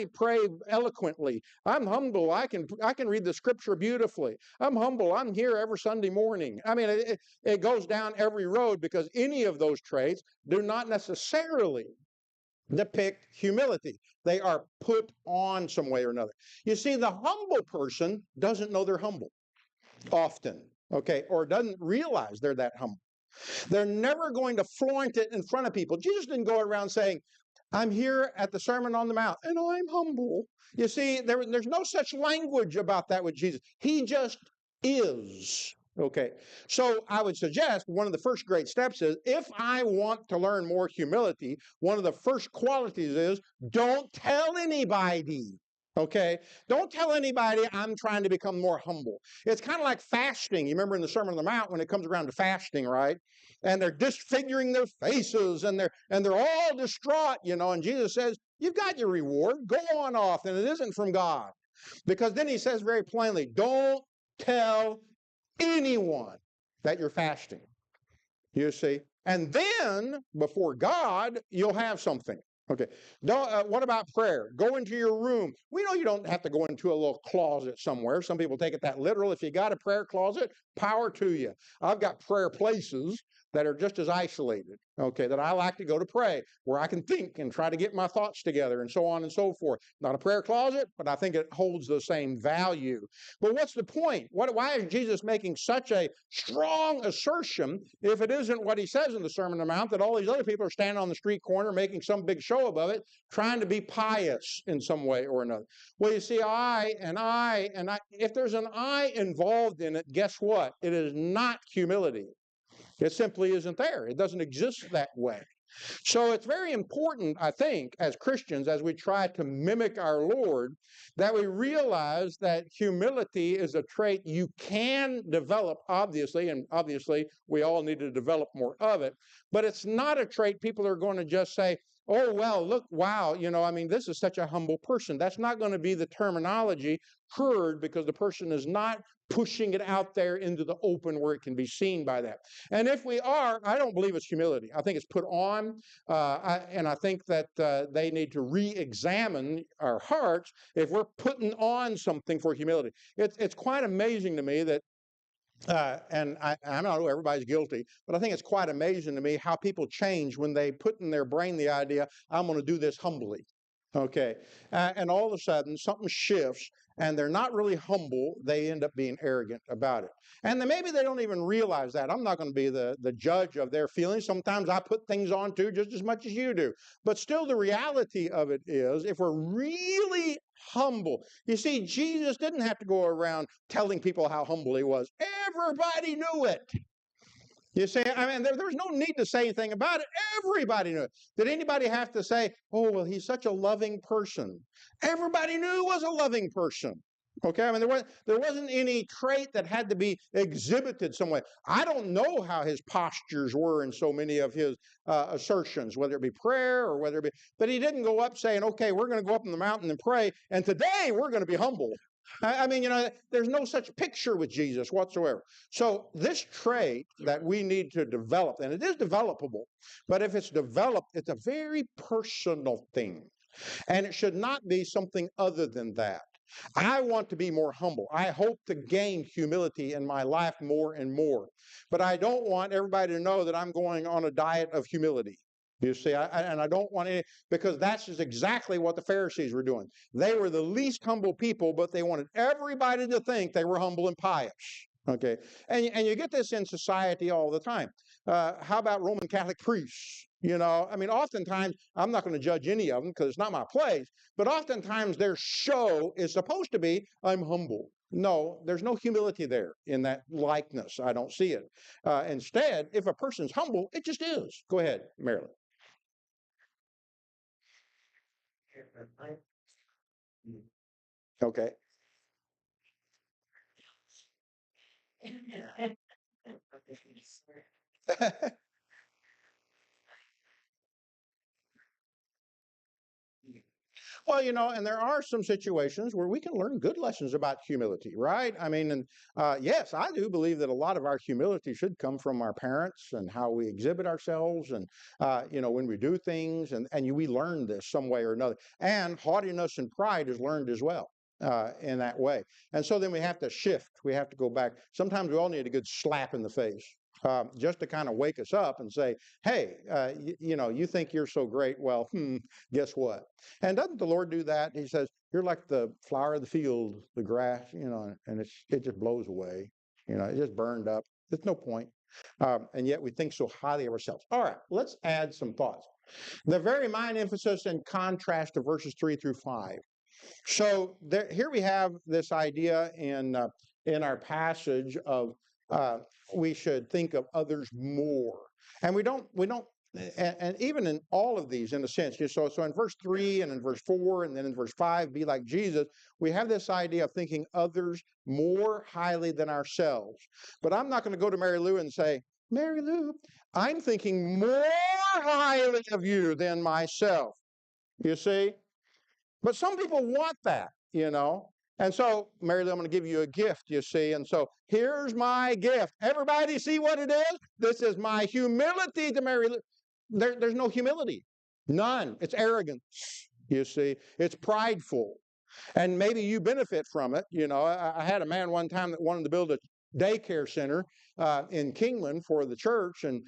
pray eloquently. I'm humble. I can read the scripture beautifully. I'm humble. I'm here every Sunday morning. I mean, it goes down every road, because any of those traits do not necessarily depict humility. They are put on some way or another. You see, the humble person doesn't know they're humble often, okay, or doesn't realize they're that humble. They're never going to flaunt it in front of people. Jesus didn't go around saying, I'm here at the Sermon on the Mount, and I'm humble. You see, there's no such language about that with Jesus. He just is. Okay, so I would suggest one of the first great steps is, if I want to learn more humility, one of the first qualities is, don't tell anybody. Okay, don't tell anybody I'm trying to become more humble. It's kind of like fasting. You remember in the Sermon on the Mount when it comes around to fasting, right? And they're disfiguring their faces, and they're all distraught, and Jesus says, you've got your reward. Go on off, and it isn't from God. Because then he says very plainly, don't tell anyone that you're fasting. You see? And then, before God, you'll have something. Okay. What about prayer? Go into your room. We know you don't have to go into a little closet somewhere. Some people take it that literal. If you got a prayer closet, power to you. I've got prayer places that are just as isolated, okay, that I like to go to pray, where I can think and try to get my thoughts together and so on and so forth. Not a prayer closet, but I think it holds the same value. But what's the point? Why is Jesus making such a strong assertion if it isn't what he says in the Sermon on the Mount, that all these other people are standing on the street corner making some big show above it, trying to be pious in some way or another? Well, you see, if there's an I involved in it, guess what? It is not humility. It simply isn't there. It doesn't exist that way. So it's very important, I think, as Christians, as we try to mimic our Lord, that we realize that humility is a trait you can develop, obviously, and obviously we all need to develop more of it, but it's not a trait people are going to just say, oh, well, look, wow, this is such a humble person. That's not going to be the terminology heard, because the person is not pushing it out there into the open where it can be seen by that. And if we are, I don't believe it's humility. I think it's put on, and I think that they need to re-examine our hearts if we're putting on something for humility. It's quite amazing to me that and I don't know, everybody's guilty, but I think it's quite amazing to me how people change when they put in their brain the idea, I'm going to do this humbly. Okay. And all of a sudden, something shifts, and they're not really humble. They end up being arrogant about it. And then maybe they don't even realize that. I'm not going to be the judge of their feelings. Sometimes I put things on too, just as much as you do. But still, the reality of it is, if we're really humble, you see, Jesus didn't have to go around telling people how humble he was. Everybody knew it. You see, there was no need to say anything about it. Everybody knew it. Did anybody have to say, oh, well, he's such a loving person? Everybody knew he was a loving person. Okay, there wasn't any trait that had to be exhibited some way. I don't know how his postures were in so many of his assertions, whether it be prayer or whether it be, but he didn't go up saying, okay, we're going to go up in the mountain and pray, and today we're going to be humble. There's no such picture with Jesus whatsoever. So this trait that we need to develop, and it is developable, but if it's developed, it's a very personal thing. And it should not be something other than that. I want to be more humble. I hope to gain humility in my life more and more. But I don't want everybody to know that I'm going on a diet of humility. You see, I don't want any, because that's just exactly what the Pharisees were doing. They were the least humble people, but they wanted everybody to think they were humble and pious. Okay, and you get this in society all the time. How about Roman Catholic priests? Oftentimes, I'm not going to judge any of them because it's not my place, but oftentimes their show is supposed to be, I'm humble. No, there's no humility there in that likeness. I don't see it. Instead, if a person's humble, it just is. Go ahead, Marilyn. Okay. Well, and there are some situations where we can learn good lessons about humility, right? I mean, and yes, I do believe that a lot of our humility should come from our parents and how we exhibit ourselves, and when we do things, and we learn this some way or another. And haughtiness and pride is learned as well. In that way. And so then we have to shift. We have to go back. Sometimes we all need a good slap in the face. Just to kind of wake us up and say, hey, you think you're so great. Well, guess what? And doesn't the Lord do that? He says, you're like the flower of the field, the grass, and it just blows away. It just burned up. There's no point. And yet we think so highly of ourselves. All right, let's add some thoughts. The very mind emphasis in contrast to verses 3 through 5. So here we have this idea in our passage of we should think of others more, and we don't, and even in all of these, in a sense, so in verse 3 and in verse 4 and then in verse 5, be like Jesus. We have this idea of thinking others more highly than ourselves. But I'm not going to go to Mary Lou and say, Mary Lou, I'm thinking more highly of you than myself. You see? But some people want that, And so, Mary Lou, I'm going to give you a gift, you see. And so, here's my gift. Everybody see what it is? This is my humility to Mary Lou. There's no humility. None. It's arrogance, you see. It's prideful. And maybe you benefit from it. I had a man one time that wanted to build a daycare center in Kingman for the church, and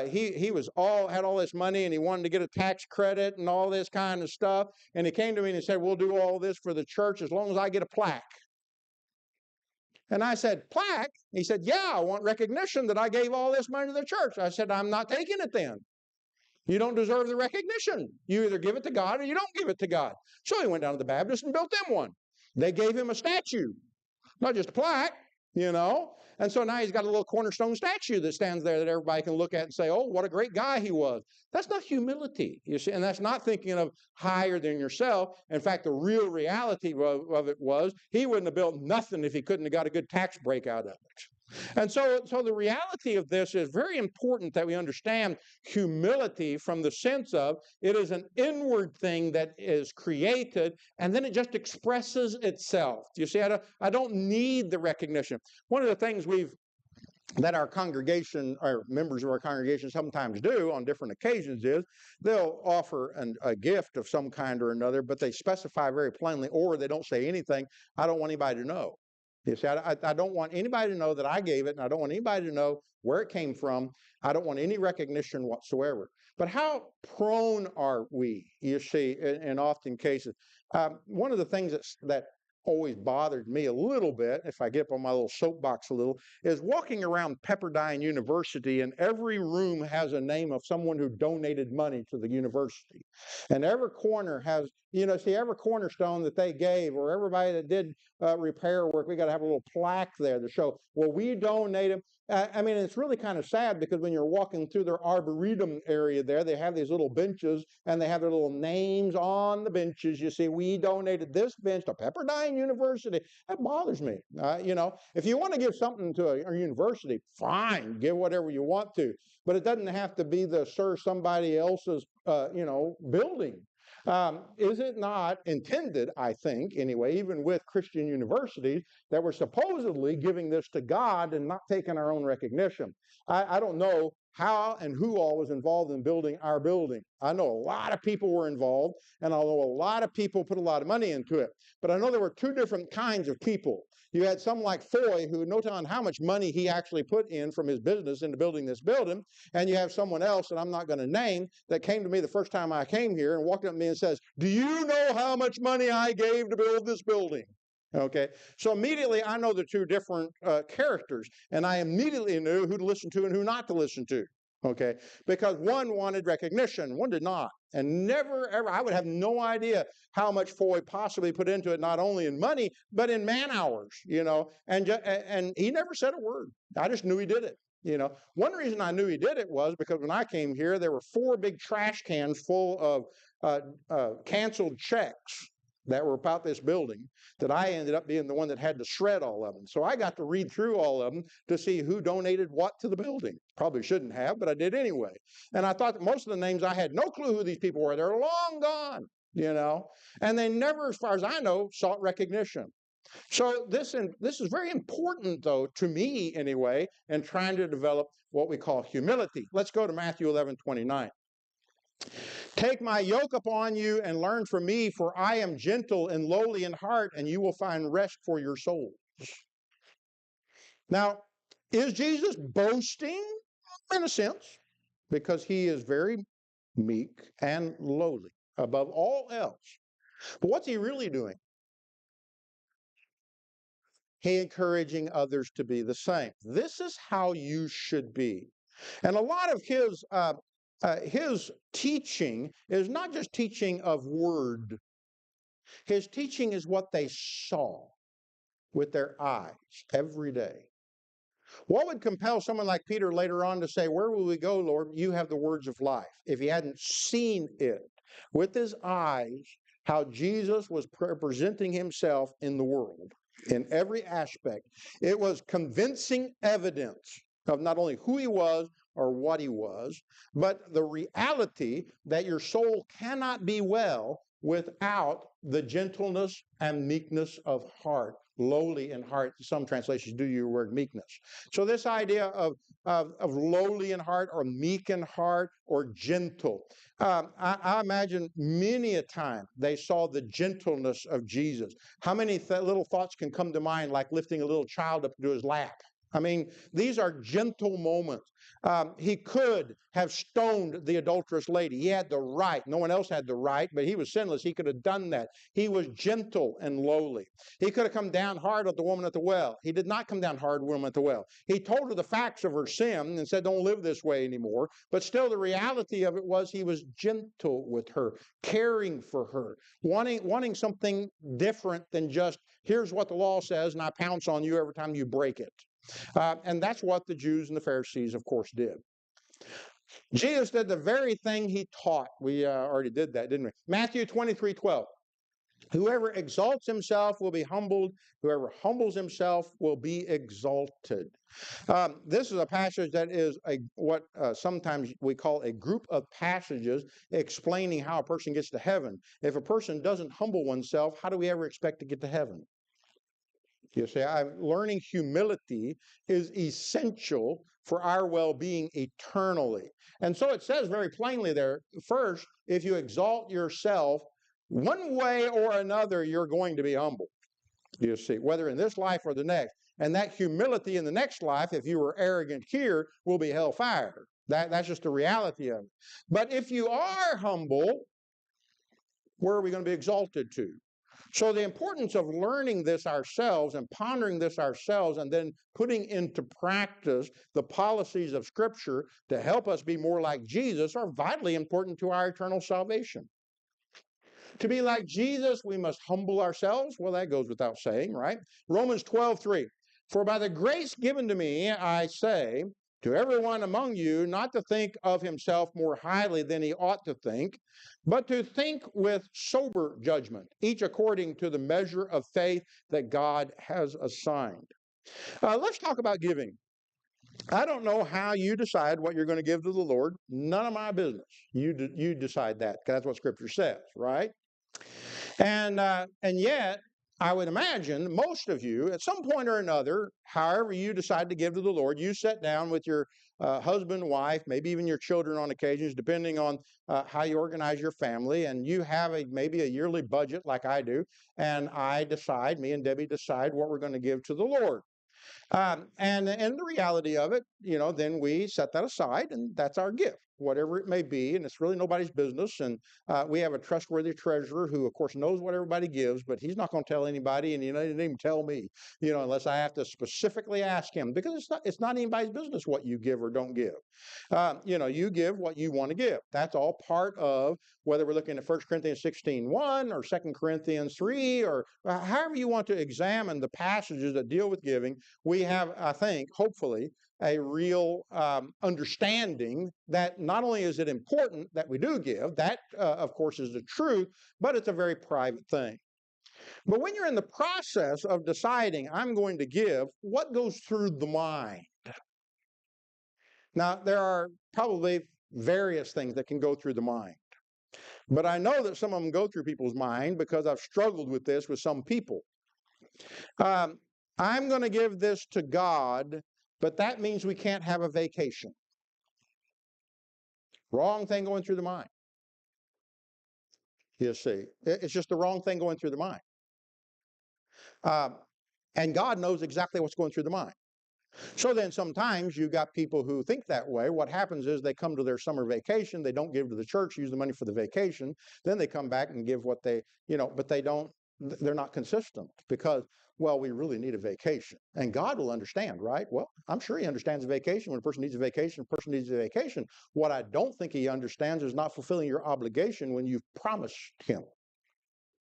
he had all this money, and he wanted to get a tax credit and all this kind of stuff. And he came to me and he said, "We'll do all this for the church as long as I get a plaque." And I said, "Plaque?" He said, "Yeah, I want recognition that I gave all this money to the church." I said, "I'm not taking it then. You don't deserve the recognition. You either give it to God or you don't give it to God." So he went down to the Baptist and built them one. They gave him a statue, not just a plaque, And so now he's got a little cornerstone statue that stands there that everybody can look at and say, "Oh, what a great guy he was." That's not humility, you see, and that's not thinking of higher than yourself. In fact, the real reality of it was he wouldn't have built nothing if he couldn't have got a good tax break out of it. And so the reality of this is very important that we understand humility from the sense of it is an inward thing that is created, and then it just expresses itself. You see, I don't need the recognition. One of the things that our congregation, or members of our congregation sometimes do on different occasions is they'll offer a gift of some kind or another, but they specify very plainly, or they don't say anything, "I don't want anybody to know." You see, I don't want anybody to know that I gave it, and I don't want anybody to know where it came from. I don't want any recognition whatsoever. But how prone are we, you see, in often cases? One of the things that always bothered me a little bit, if I get up on my little soapbox a little, is walking around Pepperdine University, and every room has a name of someone who donated money to the university. And every corner has, every cornerstone that they gave, or everybody that did repair work, we got to have a little plaque there to show, well, we donated. I mean, it's really kind of sad because when you're walking through their arboretum area there, they have these little benches and they have their little names on the benches. You see, we donated this bench to Pepperdine University. That bothers me. If you want to give something to a university, fine, give whatever you want to, but it doesn't have to be somebody else's, building. Is it not intended, I think, anyway, even with Christian universities, that we're supposedly giving this to God and not taking our own recognition? I don't know how and who all was involved in building our building. I know a lot of people were involved, and I know a lot of people put a lot of money into it. But I know there were two different kinds of people. You had some like Foy, who no telling how much money he actually put in from his business into building this building. And you have someone else that I'm not going to name that came to me the first time I came here and walked up to me and says, "Do you know how much money I gave to build this building?" Okay, so immediately I know the two different characters, and I immediately knew who to listen to and who not to listen to. Okay, because one wanted recognition, one did not. And never, ever, I would have no idea how much Foy possibly put into it, not only in money, but in man hours, and he never said a word. I just knew he did it. One reason I knew he did it was because when I came here, there were 4 big trash cans full of canceled checks that were about this building, that I ended up being the one that had to shred all of them. So I got to read through all of them to see who donated what to the building. Probably shouldn't have, but I did anyway. And I thought that most of the names, I had no clue who these people were. They're long gone. you know, and they never, as far as I know, sought recognition. So this is very important, though, to me anyway, in trying to develop what we call humility. Let's go to Matthew 11:29. Take my yoke upon you and learn from me, for I am gentle and lowly in heart, and you will find rest for your souls. Now, is Jesus boasting? In a sense, because he is very meek and lowly above all else. But what's he really doing? He encouraging others to be the same. This is how you should be. And a lot of his teaching is not just teaching of word. His teaching is what they saw with their eyes every day. What would compel someone like Peter later on to say, where will we go, Lord? You have the words of life. If he hadn't seen it with his eyes, how Jesus was presenting himself in the world in every aspect, it was convincing evidence of not only who he was or what he was, but the reality that your soul cannot be well without the gentleness and meekness of heart. Lowly in heart, some translations do use the word meekness. So this idea of lowly in heart or meek in heart or gentle. I imagine many a time they saw the gentleness of Jesus. How many little thoughts can come to mind, like lifting a little child up to his lap? I mean, these are gentle moments. He could have stoned the adulterous lady. He had the right. No one else had the right, but he was sinless. He could have done that. He was gentle and lowly. He could have come down hard on the woman at the well. He did not come down hard on the woman at the well. He told her the facts of her sin and said, don't live this way anymore. But still, the reality of it was he was gentle with her, caring for her, wanting something different than just, here's what the law says, and I pounce on you every time you break it. And that's what the Jews and the Pharisees, of course, did. Jesus did the very thing he taught. We already did that, didn't we? Matthew 23:12. Whoever exalts himself will be humbled. Whoever humbles himself will be exalted. This is a passage that is what sometimes we call a group of passages explaining how a person gets to heaven. If a person doesn't humble oneself, how do we ever expect to get to heaven? You see, learning humility is essential for our well-being eternally. And so it says very plainly there, first, if you exalt yourself, one way or another, you're going to be humble. You see, whether in this life or the next. And that humility in the next life, if you were arrogant here, will be hellfire. That's just the reality of it. But if you are humble, where are we going to be exalted to? So the importance of learning this ourselves and pondering this ourselves and then putting into practice the policies of Scripture to help us be more like Jesus are vitally important to our eternal salvation. To be like Jesus, we must humble ourselves. Well, that goes without saying, right? Romans 12:3. For by the grace given to me, I say to everyone among you not to think of himself more highly than he ought to think, but to think with sober judgment, each according to the measure of faith that God has assigned. Let's talk about giving. I don't know how you decide what you're going to give to the Lord. None of my business. You decide that, because that's what Scripture says, right? And yet, I would imagine most of you, at some point or another, however you decide to give to the Lord, you sit down with your husband, wife, maybe even your children on occasions, depending on how you organize your family, and you have maybe a yearly budget like I do, and me and Debbie decide what we're going to give to the Lord. And the reality of it, then we set that aside, and that's our gift, whatever it may be, and it's really nobody's business. And we have a trustworthy treasurer who, of course, knows what everybody gives, but he's not going to tell anybody, and he didn't even tell me, unless I have to specifically ask him, because it's not anybody's business what you give or don't give. You give what you want to give. That's all part of whether we're looking at 1 Corinthians 16:1 or 2 Corinthians 3, or however you want to examine the passages that deal with giving. We have, I think, hopefully, a real understanding that not only is it important that we do give, that, of course, is the truth, but it's a very private thing. But when you're in the process of deciding, I'm going to give, what goes through the mind? Now, there are probably various things that can go through the mind. But I know that some of them go through people's mind because I've struggled with this with some people. Um, I'm going to give this to God, but that means we can't have a vacation. Wrong thing going through the mind. You see, it's just the wrong thing going through the mind. Um, and God knows exactly what's going through the mind. So then sometimes you got people who think that way. What happens is they come to their summer vacation, they don't give to the church, use the money for the vacation, then they come back and give what they, but they're not consistent because, well, we really need a vacation. And God will understand, right? Well, I'm sure he understands a vacation. When a person needs a vacation, a person needs a vacation. What I don't think he understands is not fulfilling your obligation when you've promised him,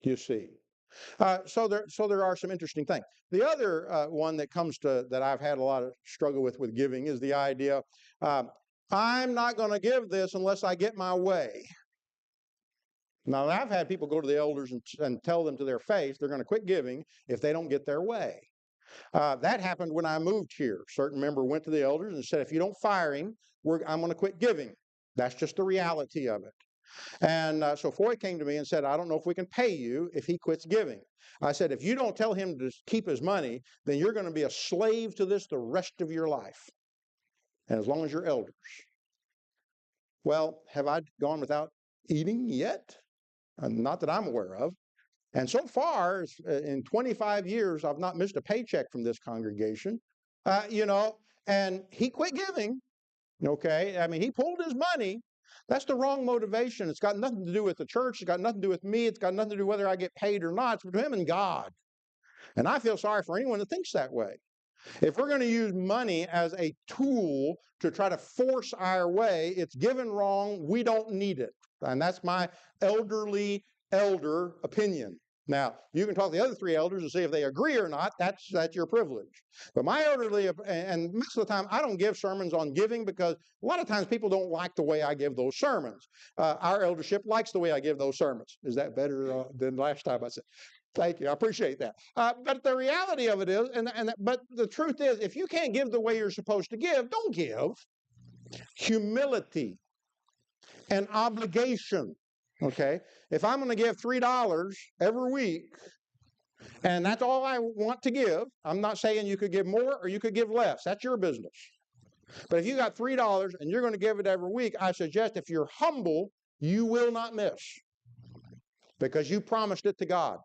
you see. So there are some interesting things. The other one that I've had a lot of struggle with giving is the idea, I'm not going to give this unless I get my way. Now, I've had people go to the elders and tell them to their face they're going to quit giving if they don't get their way. That happened when I moved here. A certain member went to the elders and said, if you don't fire him, I'm going to quit giving. That's just the reality of it. And so Foy came to me and said, I don't know if we can pay you if he quits giving. I said, if you don't tell him to keep his money, then you're going to be a slave to this the rest of your life, and as long as you're elders. Well, have I gone without eating yet? Not that I'm aware of. And so far, in 25 years, I've not missed a paycheck from this congregation. And he quit giving. Okay, I mean, he pulled his money. That's the wrong motivation. It's got nothing to do with the church. It's got nothing to do with me. It's got nothing to do with whether I get paid or not. It's between him and God. And I feel sorry for anyone that thinks that way. If we're going to use money as a tool to try to force our way, it's given wrong. We don't need it. And that's my elder opinion. Now, you can talk to the other three elders and see if they agree or not. That's your privilege. But my elderly, and most of the time, I don't give sermons on giving because a lot of times people don't like the way I give those sermons. Our eldership likes the way I give those sermons. Is that better than last time I said? Thank you. I appreciate that. But the reality of it is, but the truth is, if you can't give the way you're supposed to give, don't give. Humility and obligation. Okay? If I'm going to give $3 every week, and that's all I want to give, I'm not saying you could give more or you could give less. That's your business. But if you got $3 and you're going to give it every week, I suggest if you're humble, you will not miss because you promised it to God.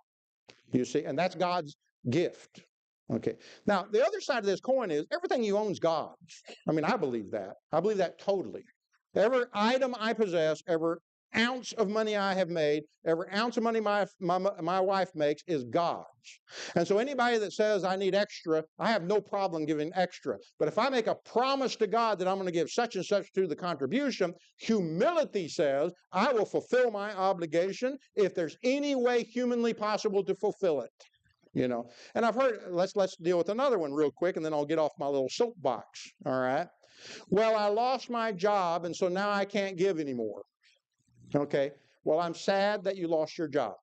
You see, and that's God's gift. Okay. Now, the other side of this coin is everything you own is God's. I mean, I believe that. I believe that totally. Every item I possess, every ounce of money I have made, every ounce of money my wife makes is God's. And so anybody that says I need extra, I have no problem giving extra. But if I make a promise to God that I'm going to give such and such to the contribution, humility says I will fulfill my obligation if there's any way humanly possible to fulfill it. And I've heard, let's deal with another one real quick, and then I'll get off my little soapbox. All right. Well, I lost my job, and so now I can't give anymore. Okay, well, I'm sad that you lost your job.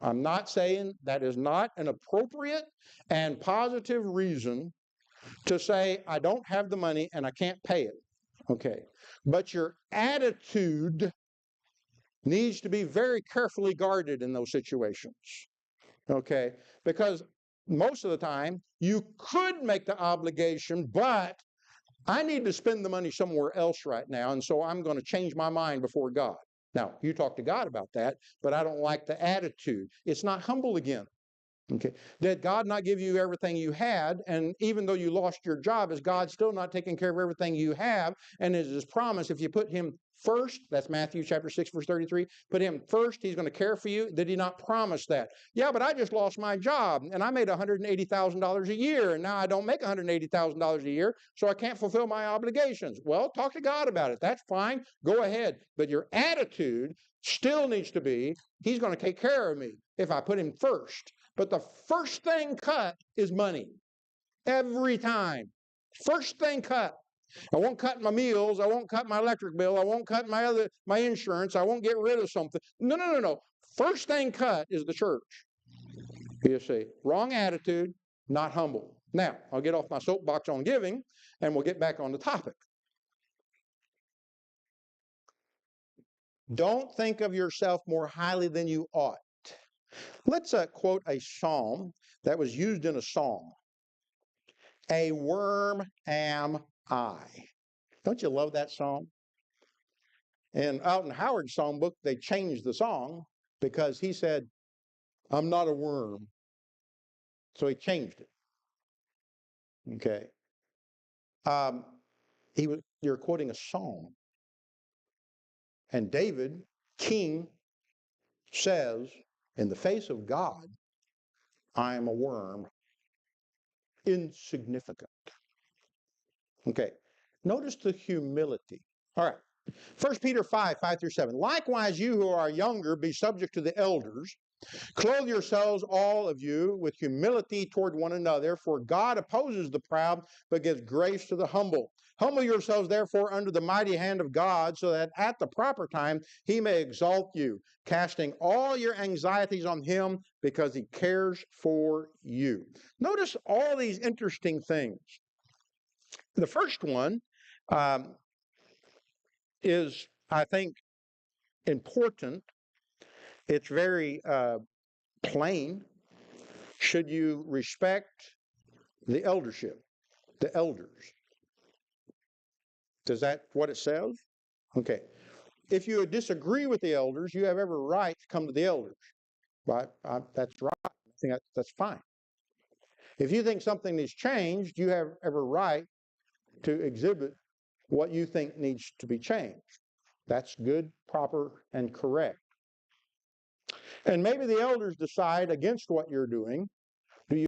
I'm not saying that is not an appropriate and positive reason to say I don't have the money and I can't pay it. Okay, but your attitude needs to be very carefully guarded in those situations. Okay, because most of the time you could make the obligation, but I need to spend the money somewhere else right now, and so I'm going to change my mind before God. Now, you talk to God about that, but I don't like the attitude. It's not humble again. Okay. Did God not give you everything you had? And even though you lost your job, is God still not taking care of everything you have? And is his promise, if you put him first, that's Matthew chapter 6, verse 33, put him first, he's going to care for you. Did he not promise that? Yeah, but I just lost my job and I made $180,000 a year and now I don't make $180,000 a year, so I can't fulfill my obligations. Well, talk to God about it. That's fine. Go ahead. But your attitude still needs to be, he's going to take care of me if I put him first. But the first thing cut is money. Every time. First thing cut. I won't cut my meals. I won't cut my electric bill. I won't cut my insurance. I won't get rid of something. No. First thing cut is the church. You see, wrong attitude, not humble. Now, I'll get off my soapbox on giving, and we'll get back on the topic. Don't think of yourself more highly than you ought. Let's quote a psalm that was used in a song. A worm am I. Don't you love that song? And out in Howard's songbook, they changed the song because he said, I'm not a worm. So he changed it. Okay. Um, you're quoting a psalm. And David, king, says, in the face of God, I am a worm, insignificant. Okay. Notice the humility. All right. 1 Peter 5, 5 through 7. Likewise, you who are younger, be subject to the elders. Clothe yourselves, all of you, with humility toward one another, for God opposes the proud, but gives grace to the humble. Humble yourselves, therefore, under the mighty hand of God, so that at the proper time he may exalt you, casting all your anxieties on him, because he cares for you. Notice all these interesting things. The first one is, I think, important. It's very plain. Should you respect the eldership, the elders? Is that what it says? Okay. If you disagree with the elders, you have every right to come to the elders. Right? That's right. I think that's fine. If you think something needs changed, you have every right to exhibit what you think needs to be changed. That's good, proper, and correct. And maybe the elders decide against what you're doing,